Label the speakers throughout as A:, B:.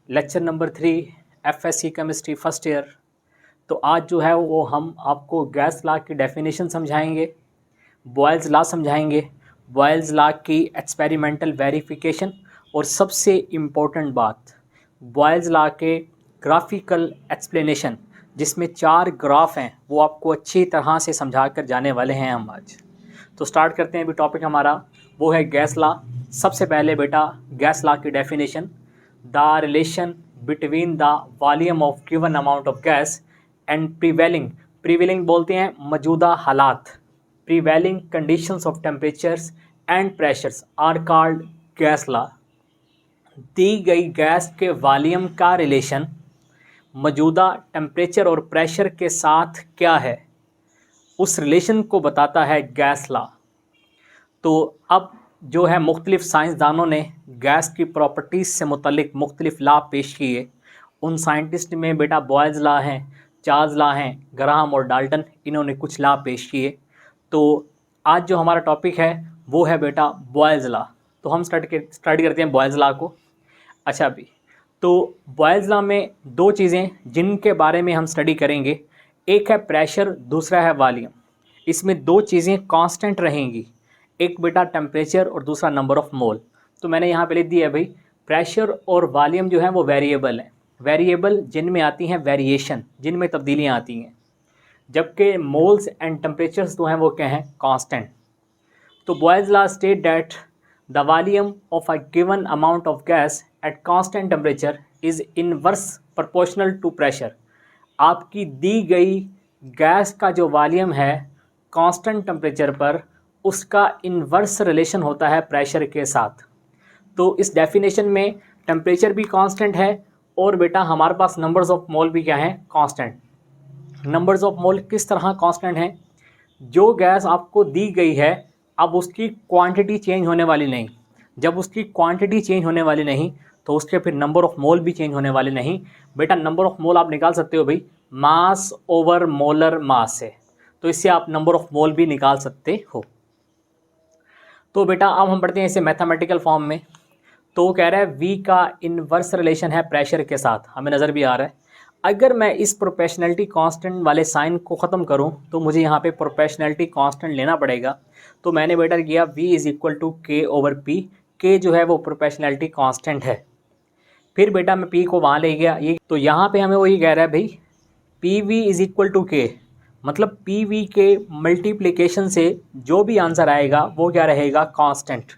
A: Lecture number 3 FSc chemistry first year. तो आज जो है वो हम आपको गैस लॉ की डेफिनेशन समझाएंगे, बॉयल्स लॉ समझाएंगे, बॉयल्स लॉ की एक्सपेरिमेंटल वेरिफिकेशन और सबसे इम्पोर्टेंट बात बॉयल्स लॉ के ग्राफिकल एक्सप्लेनेशन, जिसमें 4 ग्राफ हैं वो आपको अच्छी तरह से समझा कर जाने वाले हैं हम आज। तो स्टार्ट करते हैं। अभी टॉपिक हमारा वो है गैस लॉ। सबसे पहले बेटा गैस लॉ की definition, the relation between the volume of given amount of gas and prevailing बोलते हैं मौजूदा हालात, prevailing conditions of temperatures and pressures are called gas law. दी गई गैस के वॉल्यूम का रिलेशन मौजूदा टेम्परेचर और प्रेशर के साथ क्या है, उस रिलेशन को बताता है गैस लॉ। तो अब जो है मुख्तलिफ साइंसदानों ने गैस की प्रॉपर्टीज़ से मुतल्लिक मुख्तलिफ लॉ पेश किए। उन साइंटिस्ट में बेटा बॉयल्स लॉ हैं, चार्ल्स लॉ हैं, ग्राहम और डाल्टन, इन्होंने कुछ लॉ पेश किए। तो आज जो हमारा टॉपिक है वो है बेटा बॉयल्स लॉ। तो हम स्टार्ट करते हैं बॉयल्स लॉ को। अच्छा भी, तो बॉयल्स लॉ में 2 चीज़ें जिनके बारे में हम स्टडी करेंगे, एक है प्रेशर, दूसरा है वॉल्यूम। इसमें 2 चीज़ें कांस्टेंट रहेंगी, एक बेटा टेम्परेचर और दूसरा नंबर ऑफ मोल। तो मैंने यहाँ पे लिख दिया है भाई, प्रेशर और वॉल्यूम जो है वो वेरिएबल हैं, वेरिएबल जिनमें आती हैं वेरिएशन, जिनमें तब्दीलियाँ आती हैं, जबकि मोल्स एंड टेम्परेचर्स जो हैं वो क्या हैं, कांस्टेंट। तो Boyle's law state that the volume of a given amount of gas at constant temperature is inverse proportional to pressure. आपकी दी गई गैस का जो वॉल्यूम है कांस्टेंट टेम्परेचर पर, उसका इन्वर्स रिलेशन होता है प्रेशर के साथ। तो इस डेफिनेशन में टेम्परेचर भी कांस्टेंट है और बेटा हमारे पास नंबर्स ऑफ मोल भी क्या है, कांस्टेंट। नंबर्स ऑफ मोल किस तरह कांस्टेंट हैं, जो गैस आपको दी गई है अब उसकी क्वांटिटी चेंज होने वाली नहीं। जब उसकी क्वांटिटी चेंज होने वाली नहीं तो उसके फिर नंबर ऑफ मोल भी चेंज होने वाले नहीं। बेटा नंबर ऑफ मोल आप निकाल सकते हो भाई, मास ओवर मोलर मास से, तो इससे आप नंबर ऑफ मोल भी निकाल सकते हो। तो बेटा अब हम पढ़ते हैं इसे मैथमेटिकल फॉर्म में। तो वो कह रहा है V का इनवर्स रिलेशन है प्रेशर के साथ, हमें नज़र भी आ रहा है। अगर मैं इस प्रोपोर्शनैलिटी कांस्टेंट वाले साइन को ख़त्म करूं तो मुझे यहाँ पे प्रोपोर्शनैलिटी कांस्टेंट लेना पड़ेगा। तो मैंने बेटा किया V is equal to K over P। K जो है वो प्रोपोर्शनैलिटी कांस्टेंट है। फिर बेटा मैं P को वहाँ ले गया, ये तो यहाँ पे हमें वही कह रहा है भाई, PV is equal to K, मतलब PV के मल्टीप्लिकेशन से जो भी आंसर आएगा वो क्या रहेगा, कांस्टेंट,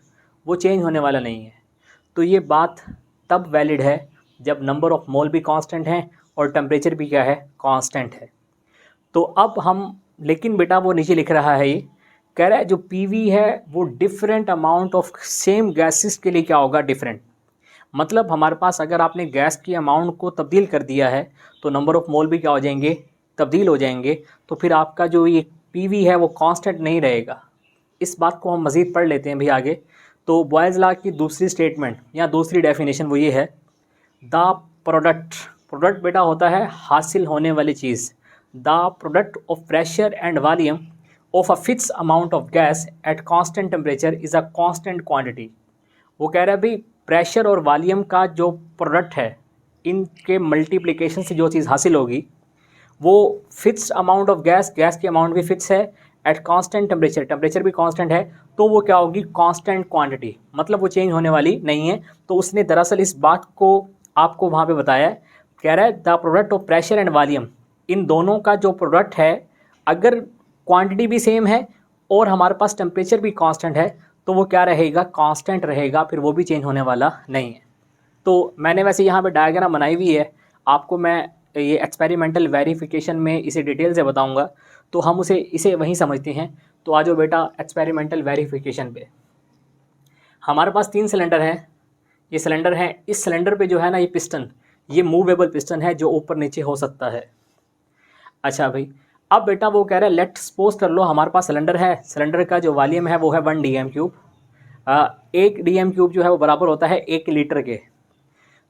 A: वो चेंज होने वाला नहीं है। तो ये बात तब वैलिड है जब नंबर ऑफ मोल भी कांस्टेंट हैं और टेम्परेचर भी क्या है, कांस्टेंट है। तो अब हम, लेकिन बेटा वो नीचे लिख रहा है, ये कह रहा है जो PV है वो different amount of same gases के लिए क्या होगा, डिफरेंट। मतलब हमारे पास अगर आपने गैस की अमाउंट को तब्दील कर दिया है तो नंबर ऑफ मोल भी क्या हो जाएंगे, तब्दील हो जाएंगे। तो फिर आपका जो ये PV है वो कांस्टेंट नहीं रहेगा। इस बात को हम मज़ीद पढ़ लेते हैं भी आगे। तो बॉयल्स लॉ की दूसरी स्टेटमेंट या दूसरी डेफिनेशन वो ये है, द प्रोडक्ट बेटा होता है हासिल होने वाली चीज़, the product of pressure and volume of a fix amount of gas at constant temperature is a constant quantity. वो कह रहा है भाई प्रेशर और वॉल्यूम का जो प्रोडक्ट है, इनके मल्टीप्लिकेशन से जो चीज़ हासिल होगी वो फिक्स्ड अमाउंट ऑफ गैस की अमाउंट भी फिक्स है, एट कांस्टेंट टेम्परेचर भी कांस्टेंट है, तो वो क्या होगी, कांस्टेंट क्वांटिटी, मतलब वो चेंज होने वाली नहीं है। तो उसने दरअसल इस बात को आपको वहाँ पे बताया, कह रहा है the product of pressure and volume, इन दोनों का जो प्रोडक्ट है अगर क्वांटिटी भी सेम है और हमारे पास टेम्परेचर भी कांस्टेंट है तो वो क्या रहेगा, कांस्टेंट रहेगा, फिर वो भी चेंज होने वाला नहीं है। तो मैंने वैसे यहाँ पे डायग्राम बनाई हुई है, आपको मैं ये एक्सपेरिमेंटल वेरिफिकेशन में इसे डिटेल से बताऊंगा, तो हम इसे वहीं समझते हैं। तो आ जाओ बेटा एक्सपेरिमेंटल वेरिफिकेशन पे। हमारे पास 3 सिलेंडर हैं, ये सिलेंडर हैं, इस सिलेंडर पे जो है ना ये पिस्टन, ये मूवेबल पिस्टन है जो ऊपर नीचे हो सकता है। अच्छा भाई, अब बेटा वो कह रहा है लेट सपोज कर लो हमारे पास सिलेंडर है, सिलेंडर का जो वॉल्यूम है वो है 1 dm3। 1 dm3 जो है वो बराबर होता है 1 लीटर के।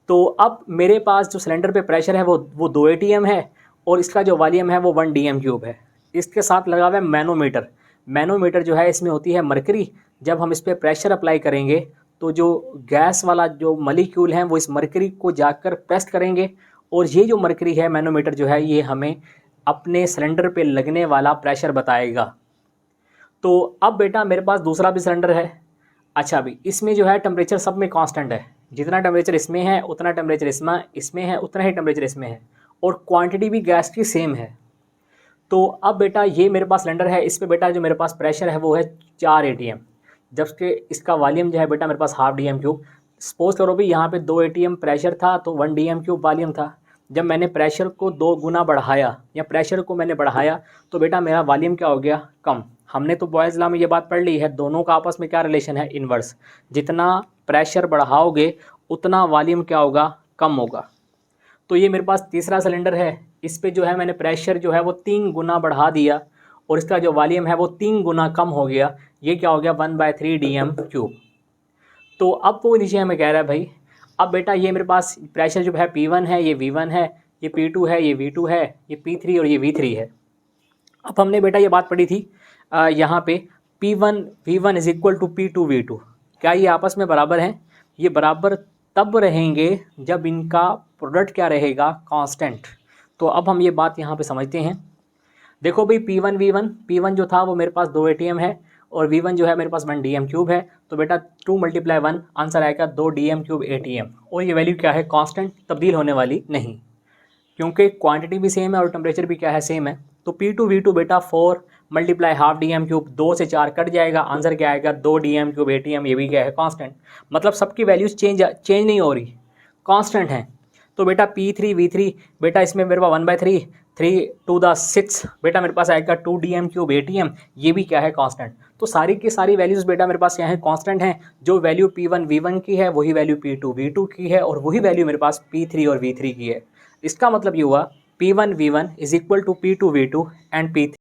A: तो अब मेरे पास जो सिलेंडर पे प्रेशर है वो 2 atm है और इसका जो वॉल्यूम है वो 1 dm3 है। इसके साथ लगा हुआ है मैनोमीटर। मैनोमीटर जो है इसमें होती है मरकरी, जब हम इस पर प्रेशर अप्लाई करेंगे तो जो गैस वाला जो मॉलिक्यूल है वो इस मरकरी को जाकर प्रेस करेंगे और ये जो मरकरी है मैनोमीटर जो है ये हमें अपने सिलेंडर पे लगने वाला प्रेशर बताएगा। तो अब बेटा मेरे पास दूसरा भी सिलेंडर है। अच्छा भी इसमें जो है टेम्परेचर सब में कांस्टेंट है, जितना टेम्परेचर इसमें है उतना टेम्परेचर इसमें है, उतना ही टेम्परेचर इसमें है और क्वांटिटी भी गैस की सेम है। तो अब बेटा ये मेरे पास सिलेंडर है, इस पे बेटा जो मेरे पास प्रेशर है वो है 4 ATM, जबकि इसका वॉल्यूम जो है बेटा मेरे पास हाफ DM³ सपोज करो भी यहाँ पे 2 ATM प्रेशर था तो 1 DM³ वॉल्यूम था। जब मैंने प्रेशर को 2 गुना बढ़ाया या प्रेशर को मैंने बढ़ाया तो बेटा मेरा वॉल्यूम क्या हो गया, कम। हमने तो बॉयल्स लॉ में ये बात पढ़ ली है, दोनों का आपस में क्या रिलेशन है, इन्वर्स। जितना प्रेशर बढ़ाओगे उतना वॉल्यूम क्या होगा, कम होगा। तो ये मेरे पास तीसरा सिलेंडर है, इस पे जो है मैंने प्रेशर जो है वो 3 गुना बढ़ा दिया और इसका जो वॉल्यूम है वो 3 गुना कम हो गया। ये क्या हो गया, 1/3 DM³। तो अब वो नीचे हमें कह रहा है भाई अब बेटा ये मेरे पास प्रेशर जो है P1 है, ये V1 है, ये P2 है, ये V2 है, ये P3 और ये V3 है। अब हमने बेटा ये बात पढ़ी थी यहाँ पे P1 V1 is equal to P2 V2, क्या ये आपस में बराबर हैं? ये बराबर तब रहेंगे जब इनका प्रोडक्ट क्या रहेगा, कांस्टेंट। तो अब हम ये बात यहाँ पे समझते हैं। देखो भाई P1 V1, P1 जो था वो मेरे पास 2 ATM है और V1 जो है मेरे पास 1 DM³ है। तो बेटा 2 × 1 आंसर आएगा 2 DM³ ATM और ये वैल्यू क्या है, कांस्टेंट, तब्दील होने वाली नहीं, क्योंकि क्वांटिटी भी सेम है और टेम्परेचर भी क्या है, सेम है। तो P2 V2 बेटा 4 × हाफ DM³, 2 से 4 कट जाएगा, आंसर क्या आएगा 2 DM³ ATM। ये भी क्या है, कांस्टेंट, मतलब सबकी वैल्यूज चेंज नहीं हो रही, कांस्टेंट हैं। तो बेटा P3 V3 बेटा इसमें मेरे पास 1/3, 3 to the 6 बेटा मेरे पास आएगा 2 DM³ ATM। ये भी क्या है, कांस्टेंट। तो सारी की सारी वैल्यूज़ बेटा मेरे पास क्या है, कांस्टेंट हैं। जो वैल्यू P1 V1 की है वही वैल्यू P2 V2 की है और वही वैल्यू मेरे पास P3 और V3 की है। इसका मतलब ये हुआ P1 V1 is equal to P2 V2 and P3